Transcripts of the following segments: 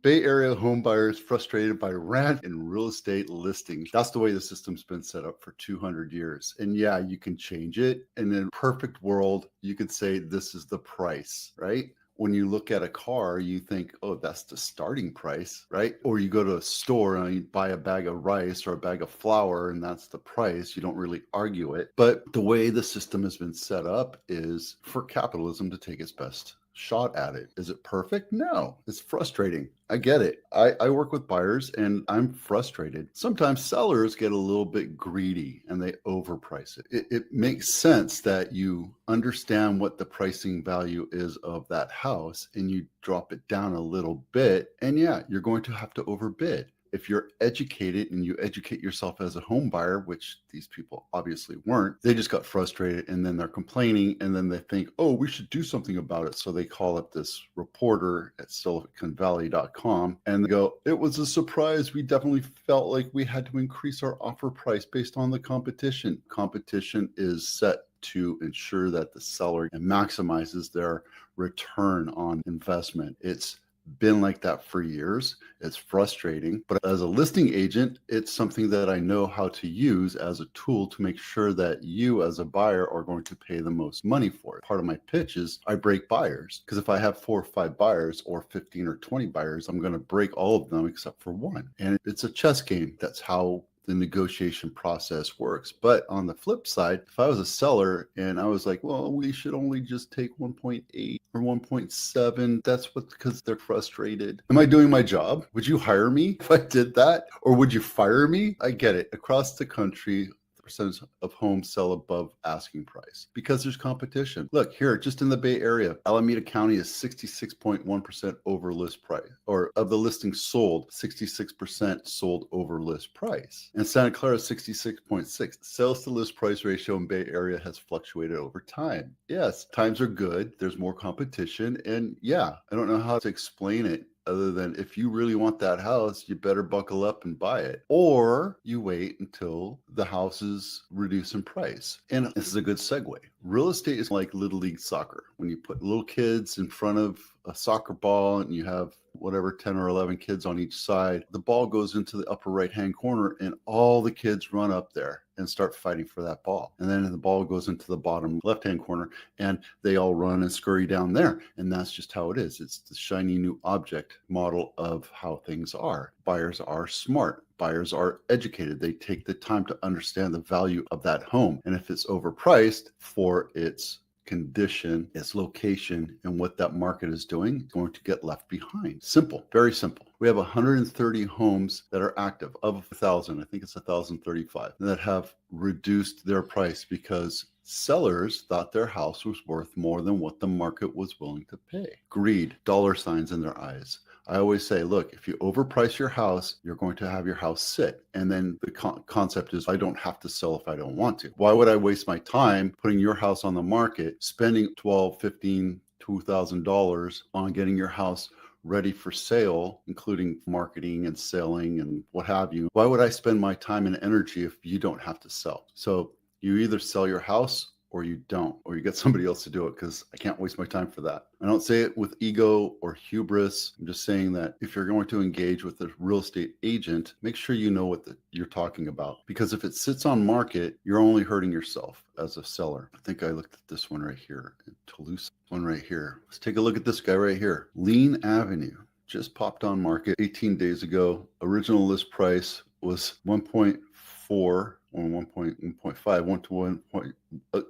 Bay Area home buyers frustrated by rent and real estate listings. That's the way the system's been set up for 200 years. And yeah, you can change it. And in a perfect world, you could say this is the price, right? When you look at a car, you think, oh, that's the starting price, right? Or you go to a store and you buy a bag of rice or a bag of flour, and that's the price. You don't really argue it. But the way the system has been set up is for capitalism to take its best shot at it. Is it perfect? No, it's frustrating. I get it. I work with buyers and I'm frustrated. Sometimes sellers get a little bit greedy and they overprice it. It makes sense that you understand what the pricing value is of that house and you drop it down a little bit. And yeah, you're going to have to overbid. If you're educated and you educate yourself as a home buyer, which these people obviously weren't, they just got frustrated and then they're complaining and then they think, oh, we should do something about it. So they call up this reporter at SiliconValley.com and they go, it was a surprise. We definitely felt like we had to increase our offer price based on the competition. Competition is set to ensure that the seller maximizes their return on investment. It's been like that for years. It's frustrating, but as a listing agent, it's something that I know how to use as a tool to make sure that you as a buyer are going to pay the most money for it. Part of my pitch is I break buyers, because if I have 4 or 5 buyers or 15 or 20 buyers, I'm going to break all of them except for one. And it's a chess game. That's how the negotiation process works. But on the flip side, if I was a seller and I was like, well, we should only just take 1.8 or 1.7, that's what, because they're frustrated. Am I doing my job? Would you hire me if I did that? Or would you fire me? I get it. Across the country, percentage of homes sell above asking price because there's competition. Look here, just in the Bay Area, Alameda County is 66.1% over list price, or of the listings sold, 66% sold over list price. And Santa Clara, 66.6. Sales to list price ratio in Bay Area has fluctuated over time. Yes, times are good. There's more competition. And yeah, I don't know how to explain it other than if you really want that house, you better buckle up and buy it. Or you wait until the houses reduce in price. And this is a good segue. Real estate is like Little League soccer. When you put little kids in front of a soccer ball and you have whatever 10 or 11 kids on each side, the ball goes into the upper right hand corner and all the kids run up there and start fighting for that ball. And then the ball goes into the bottom left hand corner and they all run and scurry down there. And that's just how it is. It's the shiny new object model of how things are. Buyers are smart. Buyers are educated. They take the time to understand the value of that home. And if it's overpriced for its condition, its location, and what that market is doing, is going to get left behind. Simple, very simple. We have 130 homes that are active of 1,000. I think it's 1,035 that have reduced their price because sellers thought their house was worth more than what the market was willing to pay. Greed, dollar signs in their eyes. I always say, look, if you overprice your house, you're going to have your house sit. And then the concept is I don't have to sell if I don't want to. Why would I waste my time putting your house on the market, spending $12, $15, $2,000 on getting your house ready for sale, including marketing and selling and what have you? Why would I spend my time and energy if you don't have to sell? So you either sell your house or you don't, or you get somebody else to do it, because I can't waste my time for that. I don't say it with ego or hubris. I'm just saying that if you're going to engage with a real estate agent, make sure you know what you're talking about, because if it sits on market, you're only hurting yourself as a seller. I think I looked at this one right here, Toulouse one right here. Let's take a look at this guy right here. Lean Avenue just popped on market 18 days ago. Original list price was 1.4 or 1.5, 1 to 1 point.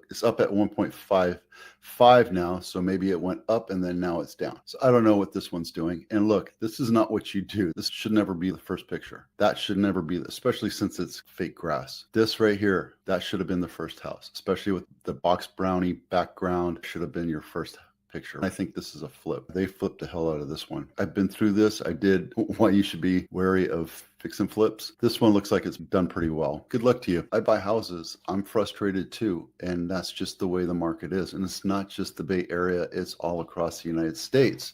It's up at 1.55 now, so maybe it went up and then now it's down. So I don't know what this one's doing. And look, this is not what you do. This should never be the first picture. That should never be, especially since it's fake grass. This right here, that should have been the first house, especially with the box brownie background. Should have been your first picture. I think this is a flip. They flipped the hell out of this one. I've been through this. I did why you should be wary of fix and flips. This one looks like it's done pretty well. Good luck to you. I buy houses. I'm frustrated too. And that's just the way the market is. And it's not just the Bay Area. It's all across the United States.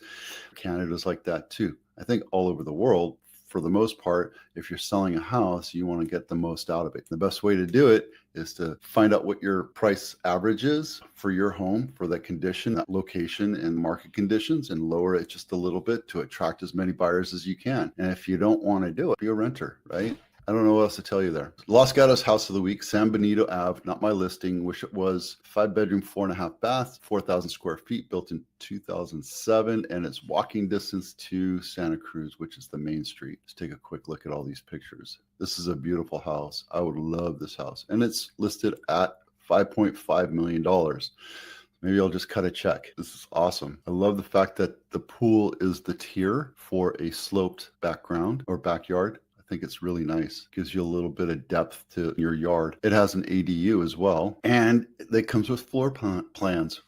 Canada's like that too. I think all over the world, for the most part, if you're selling a house, you want to get the most out of it. The best way to do it is to find out what your price average is for your home, for that condition, that location and market conditions, and lower it just a little bit to attract as many buyers as you can. And if you don't want to do it, be a renter, right? I don't know what else to tell you there. Los Gatos House of the Week, San Benito Ave, not my listing, wish it was. 5-bedroom, 4.5 baths, 4,000 square feet, built in 2007, and it's walking distance to Santa Cruz, which is the main street. Let's take a quick look at all these pictures. This is a beautiful house. I would love this house, and it's listed at $5.5 million. Maybe I'll just cut a check. This is awesome. I love the fact that the pool is the tier for a sloped background or backyard. I think it's really nice. Gives you a little bit of depth to your yard. It has an ADU as well, and it comes with floor plans.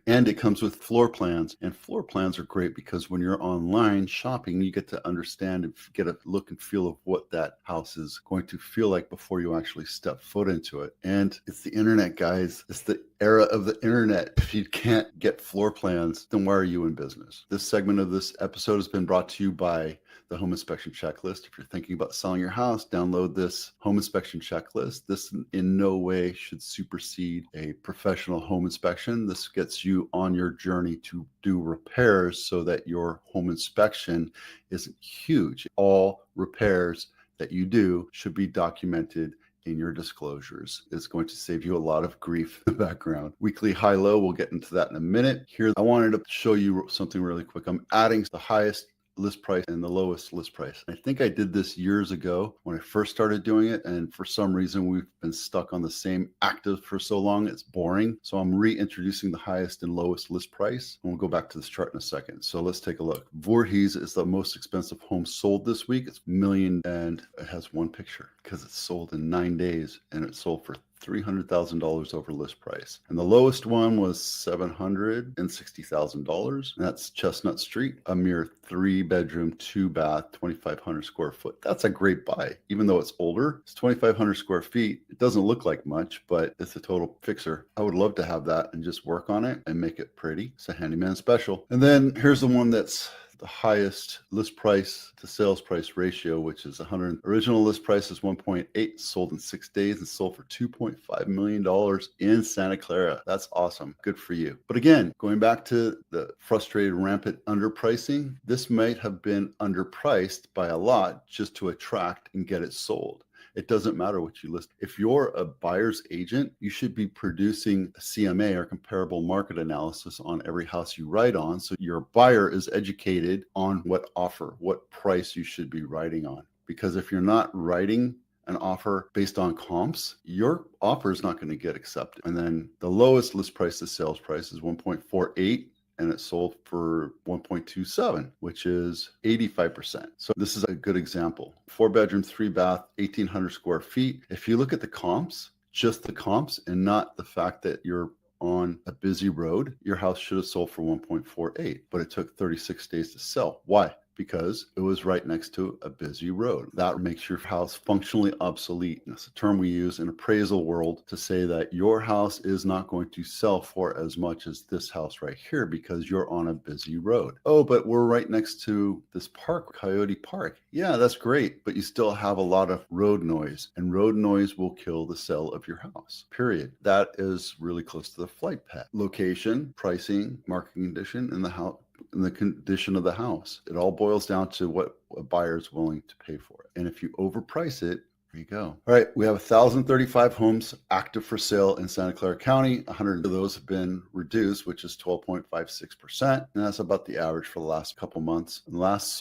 And it comes with floor plans, and floor plans are great because when you're online shopping, you get to understand and get a look and feel of what that house is going to feel like before you actually step foot into it. And it's the internet, guys. It's the era of the internet. If you can't get floor plans, then why are you in business? This segment of this episode has been brought to you by the home inspection checklist. If you're thinking about selling your house, download this home inspection checklist. This in no way should supersede a professional home inspection. This gets you on your journey to do repairs so that your home inspection isn't huge. All repairs that you do should be documented in your disclosures. It's going to save you a lot of grief in the background. Weekly high-low, we'll get into that in a minute. Here, I wanted to show you something really quick. I'm adding the highest list price and the lowest list price. I think I did this years ago when I first started doing it, and for some reason we've been stuck on the same active for so long it's boring. So I'm reintroducing the highest and lowest list price, and we'll go back to this chart in a second. So let's take a look. Voorhees is the most expensive home sold this week. It's million, and it has one picture because it's sold in 9 days, and it sold for $300,000 over list price. And the lowest one was $760,000. That's Chestnut Street, a mere 3-bedroom, 2-bath, 2,500 square foot. That's a great buy. Even though it's older, it's 2,500 square feet. It doesn't look like much, but it's a total fixer. I would love to have that and just work on it and make it pretty. It's a handyman special. And then here's the one that's the highest list price to sales price ratio, which is 100. Original list price is 1.8, sold in 6 days and sold for $2.5 million in Santa Clara. That's awesome. Good for you. But again, going back to the frustrated rampant underpricing, this might have been underpriced by a lot just to attract and get it sold. It doesn't matter what you list. If you're a buyer's agent, you should be producing a CMA or comparable market analysis on every house you write on. So your buyer is educated on what offer, what price you should be writing on. Because if you're not writing an offer based on comps, your offer is not going to get accepted. And then the lowest list price to sales price is 1.48. And it sold for 1.27, which is 85%. So this is a good example. 4-bedroom, 3-bath, 1,800 square feet. If you look at the comps, just the comps, and not the fact that you're on a busy road, your house should have sold for 1.48, but it took 36 days to sell. Why? Because it was right next to a busy road. That makes your house functionally obsolete. That's a term we use in appraisal world to say that your house is not going to sell for as much as this house right here because you're on a busy road. Oh, but we're right next to this park, Coyote Park. Yeah, that's great, but you still have a lot of road noise, and road noise will kill the sale of your house, period. That is really close to the flight path. Location, pricing, market condition, and the house, and the condition of the house. It all boils down to what a buyer is willing to pay for it. And if you overprice it, there you go. All right, we have 1,035 homes active for sale in Santa Clara County. 100 of those have been reduced, which is 12.56%. And that's about the average for the last couple months. In the last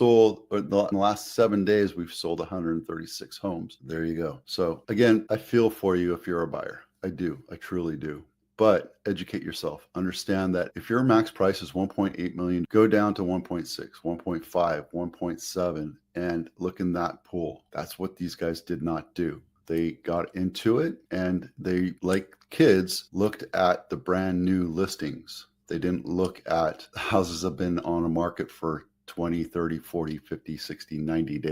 7 days, we've sold 136 homes. There you go. So again, I feel for you if you're a buyer. I do. I truly do. But educate yourself. Understand that if your max price is 1.8 million, go down to 1.6, 1.5, 1.7, and look in that pool. That's what these guys did not do. They got into it, and they, like kids, looked at the brand new listings. They didn't look at houses that have been on a market for 20, 30, 40, 50, 60, 90 days.